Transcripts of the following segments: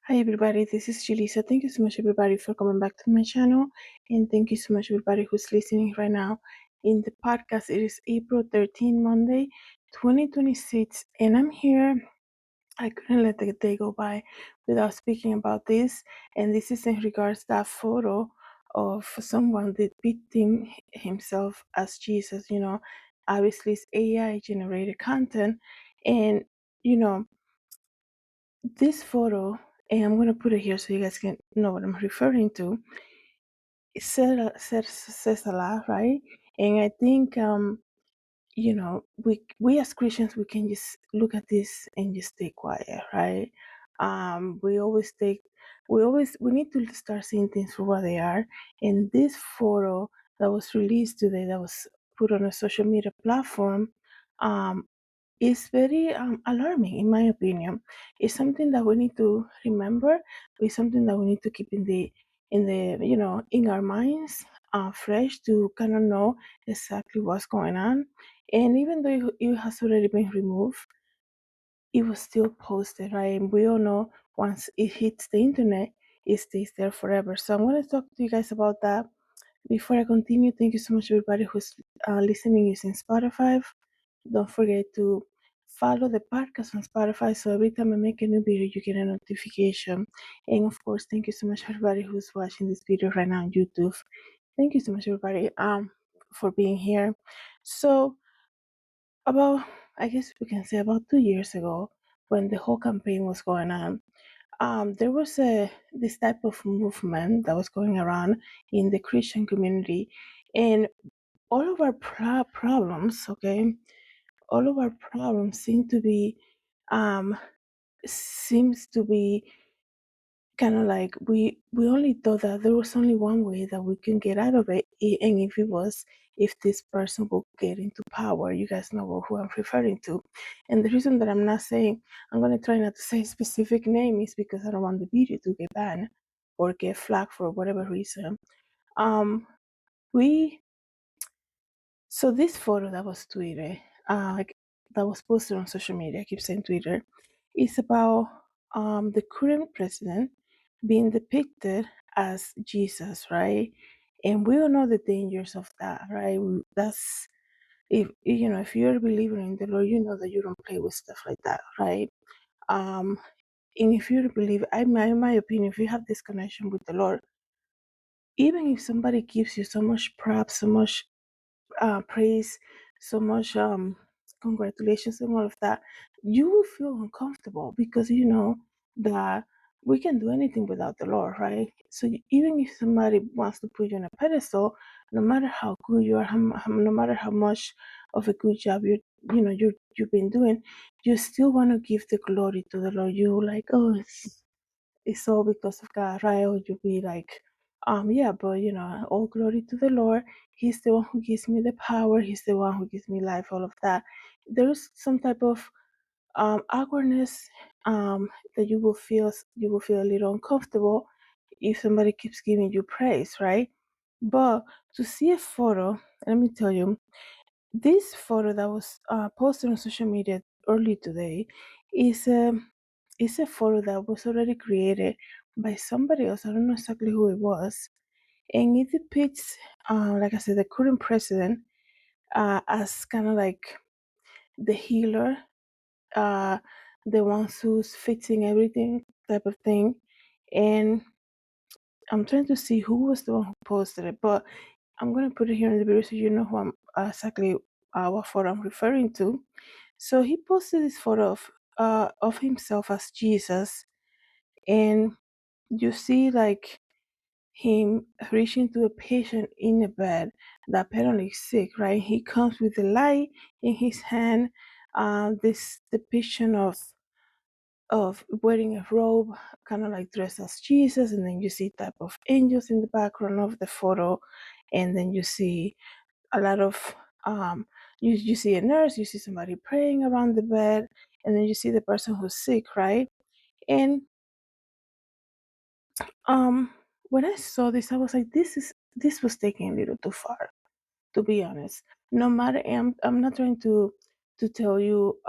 Hi everybody, this is Julissa. Thank you so much everybody for coming back to my channel, and thank you so much everybody who's listening right now in the podcast. It is April 13, Monday, 2026, and I'm here. I couldn't let the day go by without speaking about this, and this is in regards to that photo of someone depicting himself as Jesus. Obviously it's AI generated content, and you know this photo, and I'm gonna put it here so you guys can know what I'm referring to. It says a lot, right? And I think we as Christians we can just look at this and just stay quiet, right? We always we need to start seeing things for what they are. And this photo that was released today, that was put on a social media platform, um, is very alarming in my opinion. It's something that we need to remember. It's something that we need to keep in in our minds, fresh, to kind of know exactly what's going on. And even though it has already been removed, it was still posted, right? And we all know once it hits the internet, it stays there forever. So I'm going to talk to you guys about that. Before I continue, thank you so much everybody who's listening using Spotify. Don't forget to follow the podcast on Spotify so every time I make a new video, you get a notification. And of course, thank you so much everybody who's watching this video right now on YouTube. Thank you so much everybody for being here. So about, I guess we can say about 2 years ago, when the whole campaign was going on, there was this type of movement that was going around in the Christian community, and all of our problems, okay, all of our problems um, seems to be kind of like we only thought that there was only one way that we can get out of it, and if it was if this person will get into power. You guys know who I'm referring to. And the reason that I'm not saying, I'm going to try not to say a specific name, is because I don't want the video to get banned or get flagged for whatever reason. um we So this photo that was tweeted, like that was posted on social media, I keep saying Twitter, is about the current president being depicted as Jesus, right? And we all know the dangers of that, right? That's, if you're a believer in the Lord, you know that you don't play with stuff like that, right? Um, and if you're a believer, in my opinion, if you have this connection with the Lord, even if somebody gives you so much props, so much praise, so much congratulations and all of that, you will feel uncomfortable because you know that we can do anything without the Lord, right? So even if somebody wants to put you on a pedestal, no matter how good you are, no matter how much of a good job you've been doing, you still want to give the glory to the Lord. You like, oh, it's all because of God, right? Or you'll be like, yeah, but all glory to the Lord. He's the one who gives me the power. He's the one who gives me life, all of that. There's some type of awkwardness that you will feel a little uncomfortable if somebody keeps giving you praise, right? But to see a photo, let me tell you, this photo that was posted on social media early today is a photo that was already created by somebody else. I don't know exactly who it was, and it depicts, like I said, the current president as kind of like the healer, uh, the one who's fixing everything, type of thing. And I'm trying to see who was the one who posted it, but I'm gonna put it here in the video so you know who I'm exactly what photo I'm referring to. So he posted this photo of himself as Jesus, and you see like him reaching to a patient in a bed that apparently is sick, right? He comes with a light in his hand, this depiction of wearing a robe, kind of like dressed as Jesus, and then you see type of angels in the background of the photo, and then you see a lot of you see a nurse, you see somebody praying around the bed, and then you see the person who's sick, right? And um when I saw this, I was like, this was taking a little too far, to be honest. No matter, I'm not trying to tell you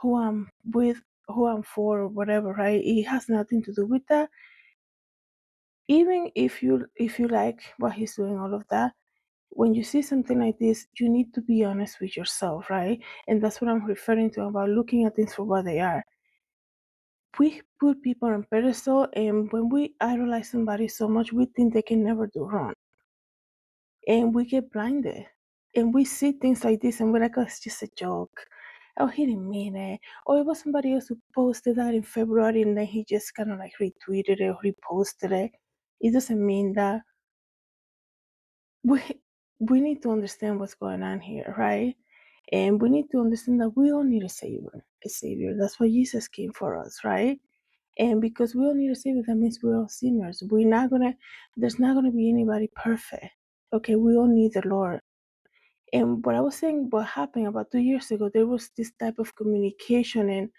who I'm with who I'm for or whatever, right? It has nothing to do with that. Even if you like what he's doing, all of that, when you see something like this, you need to be honest with yourself, right? And that's what I'm referring to about looking at things for what they are. We put people on pedestal, and when we idolize somebody so much, we think they can never do wrong, and we get blinded, and we see things like this, and we're like, oh, it's just a joke. Oh, he didn't mean it. Or it was somebody else who posted that in February, and then he just kind of like retweeted it or reposted it. It doesn't mean that. we we need to understand what's going on here, right? And we need to understand that we all need a savior. A savior. That's why Jesus came for us, right? And because we all need a savior, that means we're all sinners. There's not gonna be anybody perfect. Okay, we all need the Lord. And what I was saying, what happened about 2 years ago, there was this type of communication and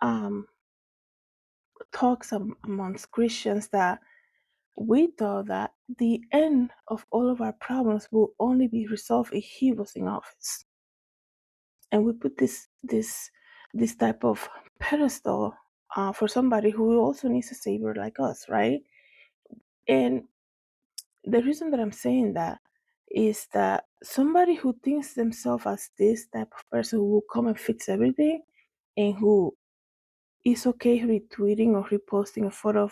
um, talks amongst Christians that we thought that the end of all of our problems will only be resolved if he was in office. And we put this type of pedestal for somebody who also needs a savior like us, right? And the reason that I'm saying that is that somebody who thinks themselves as this type of person who will come and fix everything and who is okay retweeting or reposting a photo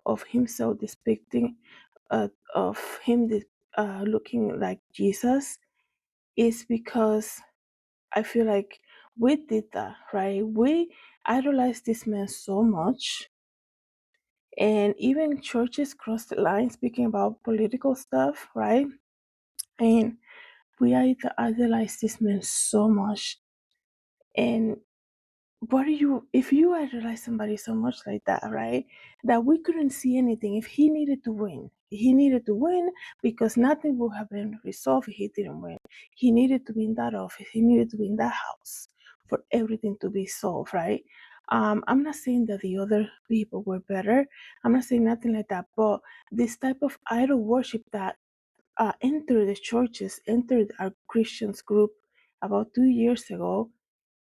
of himself depicting of him looking like Jesus is because I feel like we did that, right? We idolized this man so much, and even churches crossed the line speaking about political stuff, right? And we idolized this man so much. And what do you, if you idolize somebody so much like that, right? That we couldn't see anything. If he needed to win, he needed to win because nothing would have been resolved if he didn't win. He needed to be in that office, he needed to be in that house for everything to be solved, right? I'm not saying that the other people were better. I'm not saying nothing like that, but this type of idol worship that entered the churches, entered our Christians group about 2 years ago,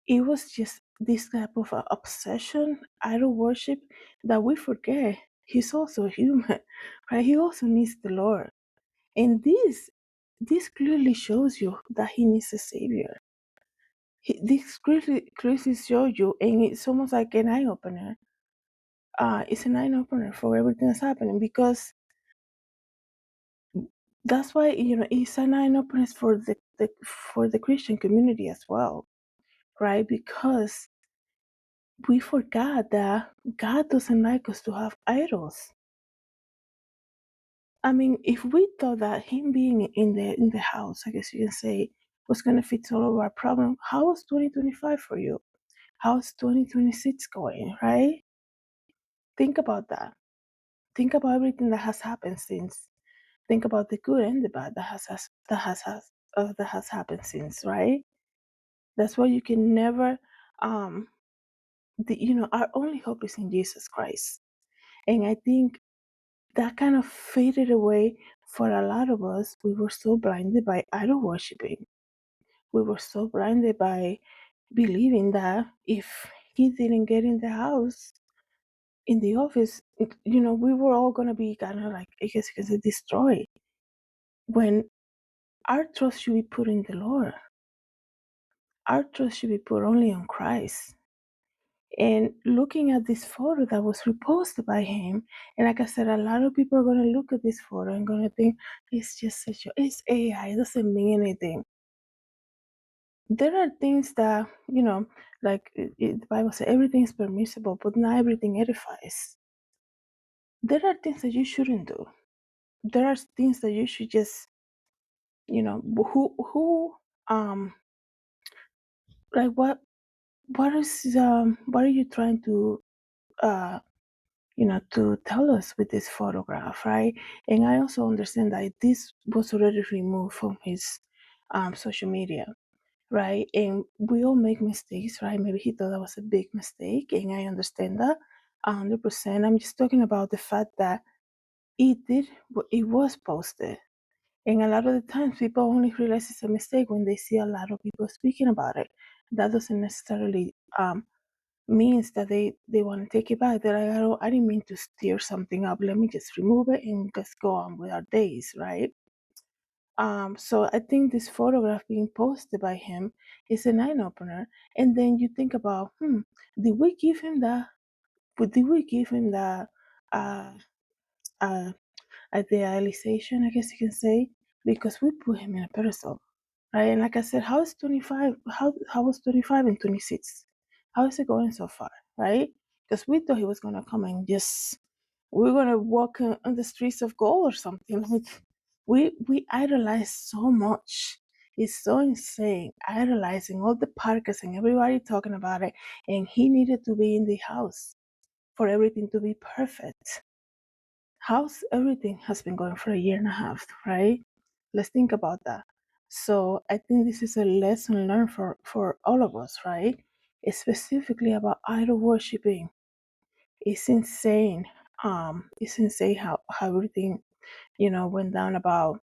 it was just this type of obsession, idol worship, that we forget he's also human, right? He also needs the Lord, and this clearly shows you that he needs a savior. This clearly shows you, and it's almost like an eye opener. It's an eye opener for everything that's happening because that's why it's an eye opener for the Christian community as well, right? Because we forgot that God doesn't like us to have idols. I mean, if we thought that him being in the house, I guess you can say, was gonna fix all of our problems, how was 2025 for you? How's 2026 going, right? Think about that. Think about everything that has happened since. Think about the good and the bad that has happened since, right? That's why you can never um our only hope is in Jesus Christ. And I think that kind of faded away for a lot of us. We were so blinded by idol worshiping. We were so blinded by believing that if he didn't get in the house, in the office, we were all going to be kind of like, I guess you can say, destroyed. When our trust should be put in the Lord, our trust should be put only on Christ. And looking at this photo that was reposted by him, and like I said, a lot of people are going to look at this photo and going to think it's just it's AI, it doesn't mean anything. There are things that, like the Bible says, everything is permissible, but not everything edifies. There are things that you shouldn't do. There are things that you should just, who, like what are you trying to, uh, to tell us with this photograph, right? And I also understand that this was already removed from his social media, right? And we all make mistakes, right? Maybe he thought that was a big mistake, and I understand that 100%. I'm just talking about the fact that it was posted. And a lot of the times, people only realize it's a mistake when they see a lot of people speaking about it. That doesn't necessarily means that they want to take it back. They're like, I didn't mean to stir something up. Let me just remove it and just go on with our days, right? So I think this photograph being posted by him is an eye opener. And then you think about, did we give him the, did we give him the, uh, uh, idealization, I guess you can say, because we put him in a pedestal, right? And like I said, how is 25? How was 25 and 26? How is it going so far, right? Because we thought he was gonna come and just we're gonna walk on the streets of gold or something. Like we idolize so much. It's so insane, idolizing all the parkers and everybody talking about it. And he needed to be in the house for everything to be perfect. How's everything has been going for a year and a half, right? Let's think about that. So I think this is a lesson learned for all of us, right? It's specifically about idol worshiping. It's insane. It's insane how everything, went down about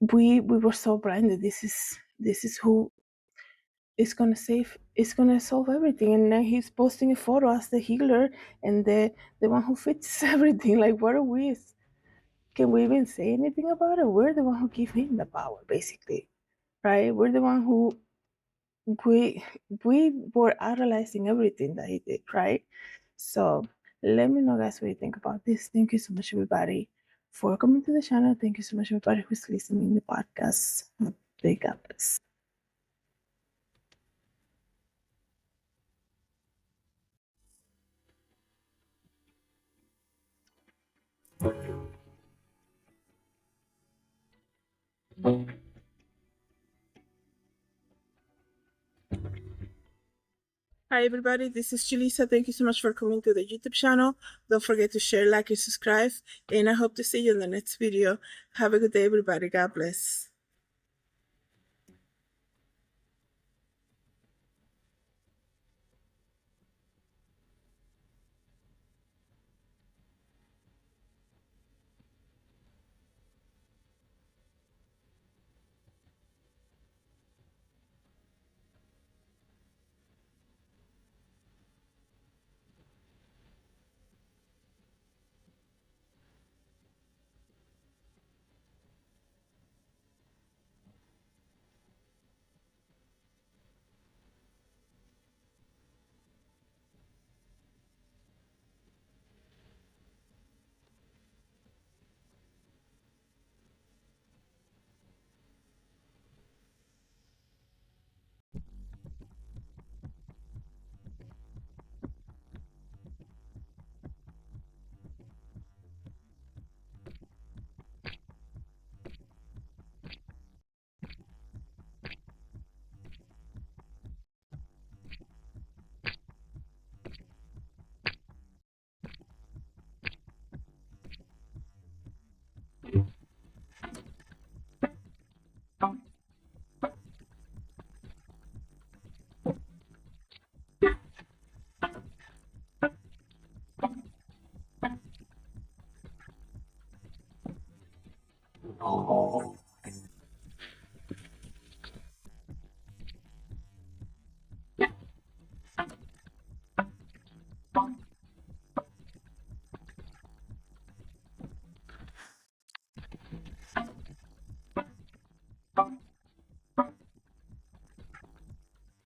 we were so blinded. This is who is gonna save is gonna solve everything. And then he's posting a photo as the healer and the one who fixes everything. Like what are we? Can we even say anything about it? We're the one who give him the power, basically, right? We're the one who we we were analyzing everything that he did, right? So let me know, guys, what you think about this. Thank you so much, everybody, for coming to the channel. Thank you so much, everybody who's listening to the podcast. Big ups. Hi everybody, this is Julissa. Thank you so much for coming to the YouTube channel. Don't forget to share, like, and subscribe. And I hope to see you in the next video. Have a good day, everybody. God bless.